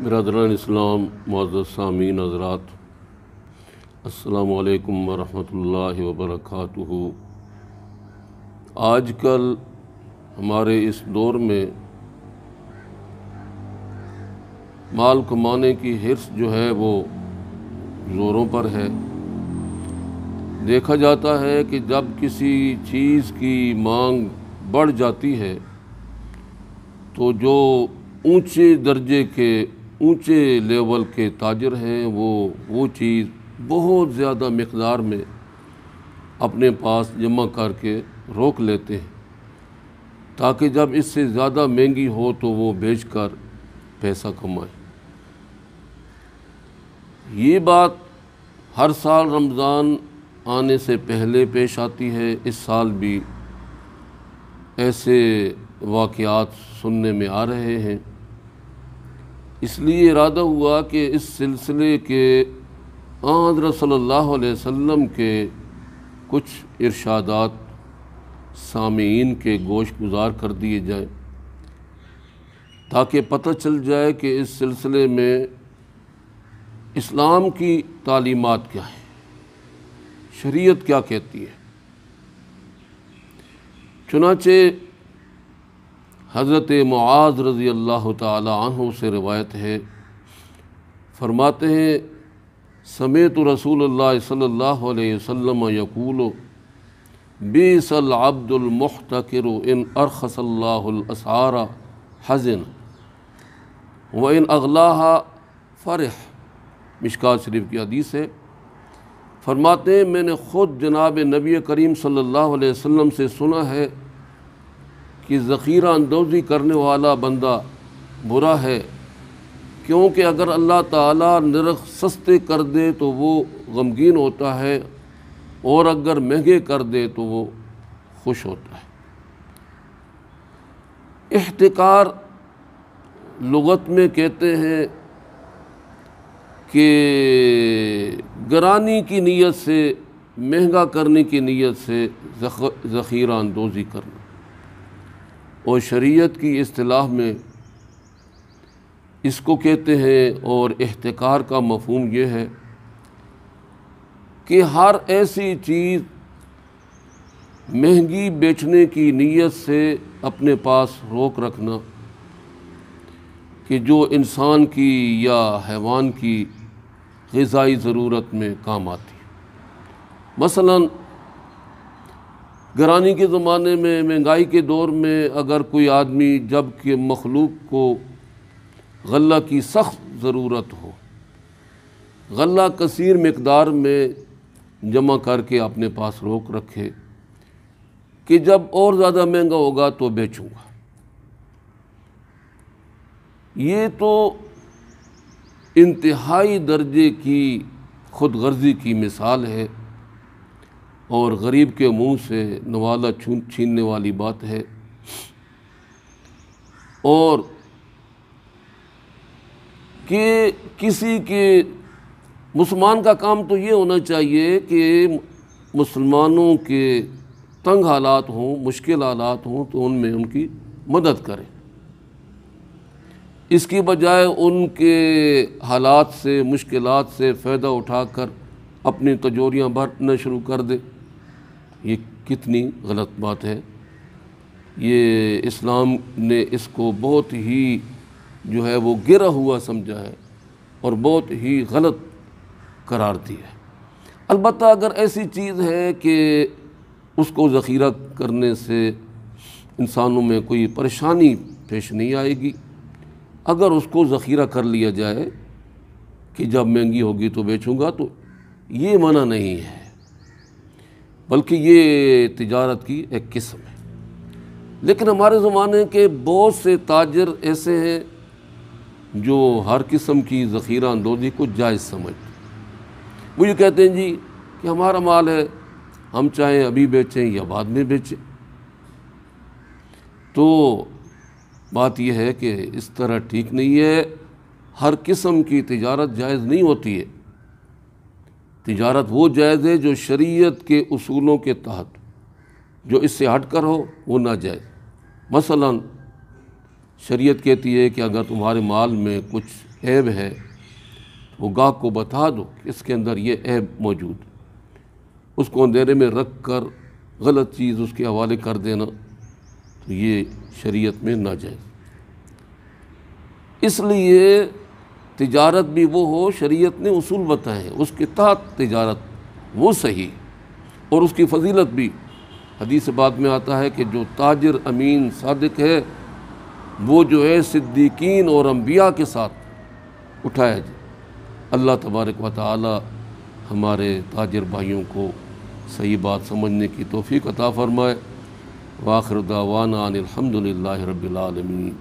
برادران اسلام، معزز سامعین حضرات، السلام علیکم ورحمۃ اللہ وبرکاتہ۔ آج کل ہمارے اس دور میں مال کمانے کی حرص جو ہے وہ زوروں پر ہے۔ دیکھا جاتا ہے کہ جب کسی چیز کی مانگ بڑھ جاتی ہے تو جو اونچے درجے کے اونچے لیول کے تاجر ہیں وہ چیز بہت زیادہ مقدار میں اپنے پاس جمع کر کے روک لیتے ہیں تاکہ جب اس سے زیادہ مہنگی ہو تو وہ بیچ کر پیسہ کمائیں۔ یہ بات ہر سال رمضان آنے سے پہلے پیش آتی ہے۔ اس سال بھی ایسے واقعات سننے میں آ رہے ہیں، اس لیے ارادہ ہوا کہ اس سلسلے کے حضرت صلی اللہ علیہ وسلم کے کچھ ارشادات سامعین کے گوش گزار کر دیے جائیں تاکہ پتہ چل جائے کہ اس سلسلے میں اسلام کی تعلیمات کیا ہیں، شریعت کیا کہتی ہے۔ چنانچہ حضرت معاذ رضی اللہ تعالی عنہ سے روایت ہے، فرماتے ہیں سمعت رسول اللہ صلی اللہ علیہ وسلم یقول بئس العبد المحتکر ان ارخص اللہ الاسعار حزن وان اغلاها فرح۔ مشکوٰۃ شریف کی حدیث ہے۔ فرماتے ہیں میں نے خود جناب نبی کریم صلی اللہ علیہ وسلم سے سنا ہے کہ ذخیرہ اندوزی کرنے والا بندہ برا ہے، کیونکہ اگر اللہ تعالیٰ نرخ سستے کر دے تو وہ غمگین ہوتا ہے اور اگر مہنگے کر دے تو وہ خوش ہوتا ہے۔ احتکار لغت میں کہتے ہیں کہ گرانی کی نیت سے، مہنگا کرنے کی نیت سے ذخیرہ اندوزی کرنا، اور شریعت کی اصطلاح میں اس کو کہتے ہیں، اور احتکار کا مفہوم یہ ہے کہ ہر ایسی چیز مہنگی بیچنے کی نیت سے اپنے پاس روک رکھنا کہ جو انسان کی یا حیوان کی غذائی ضرورت میں کام آتی ہے۔ مثلاً گرانی کے زمانے میں، مہنگائی کے دور میں، اگر کوئی آدمی جب کہ مخلوق کو غلہ کی سخت ضرورت ہو، غلہ کثیر مقدار میں جمع کر کے اپنے پاس روک رکھے کہ جب اور زیادہ مہنگا ہوگا تو بیچوں گا، یہ تو انتہائی درجے کی خود غرضی کی مثال ہے اور غریب کے منہ سے نوالہ چھیننے والی بات ہے۔ اور کہ کسی کے مسلمان کا کام تو یہ ہونا چاہیے کہ مسلمانوں کے تنگ حالات ہوں، مشکل حالات ہوں تو ان میں ان کی مدد کرے، اس کی بجائے ان کے حالات سے، مشکلات سے فائدہ اٹھا کر اپنی تجوریاں بانٹنا شروع کر دے۔ یہ کتنی غلط بات ہے۔ یہ اسلام نے اس کو بہت ہی جو ہے وہ گرا ہوا سمجھا ہے اور بہت ہی غلط قرار دیا ہے۔ البتہ اگر ایسی چیز ہے کہ اس کو ذخیرہ کرنے سے انسانوں میں کوئی پریشانی پیش نہیں آئے گی، اگر اس کو ذخیرہ کر لیا جائے کہ جب مہنگی ہوگی تو بیچوں گا، تو یہ منع نہیں ہے، بلکہ یہ تجارت کی ایک قسم ہے۔ لیکن ہمارے زمانے کے بہت سے تاجر ایسے ہیں جو ہر قسم کی ذخیرہ اندوزی کو جائز سمجھتے ہیں۔ وہ یہ کہتے ہیں جی کہ ہمارا مال ہے، ہم چاہیں ابھی بیچیں یا بعد میں بیچیں۔ تو بات یہ ہے کہ اس طرح ٹھیک نہیں ہے۔ ہر قسم کی تجارت جائز نہیں ہوتی ہے۔ تجارت وہ جائز ہے جو شریعت کے اصولوں کے تحت، جو اس سے ہٹ کر ہو وہ ناجائز۔ مثلاً شریعت کہتی ہے کہ اگر تمہارے مال میں کچھ عیب ہے وہ گاہک کو بتا دو کہ اس کے اندر یہ عیب موجود، اس کو اندھیرے میں رکھ کر غلط چیز اس کے حوالے کر دینا تو یہ شریعت میں ناجائز۔ اس لیے تجارت بھی وہ ہو، شریعت نے اصول بتائے ہیں اس کے تحت تجارت وہ صحیح، اور اس کی فضیلت بھی حدیث بعد میں آتا ہے کہ جو تاجر امین صادق ہے وہ جو ہے صدیقین اور انبیاء کے ساتھ اٹھایا جائے۔ اللہ تبارک و تعالی ہمارے تاجر بھائیوں کو صحیح بات سمجھنے کی توفیق عطا فرمائے۔ وآخر دعوانا ان الحمد للہ رب العالمین۔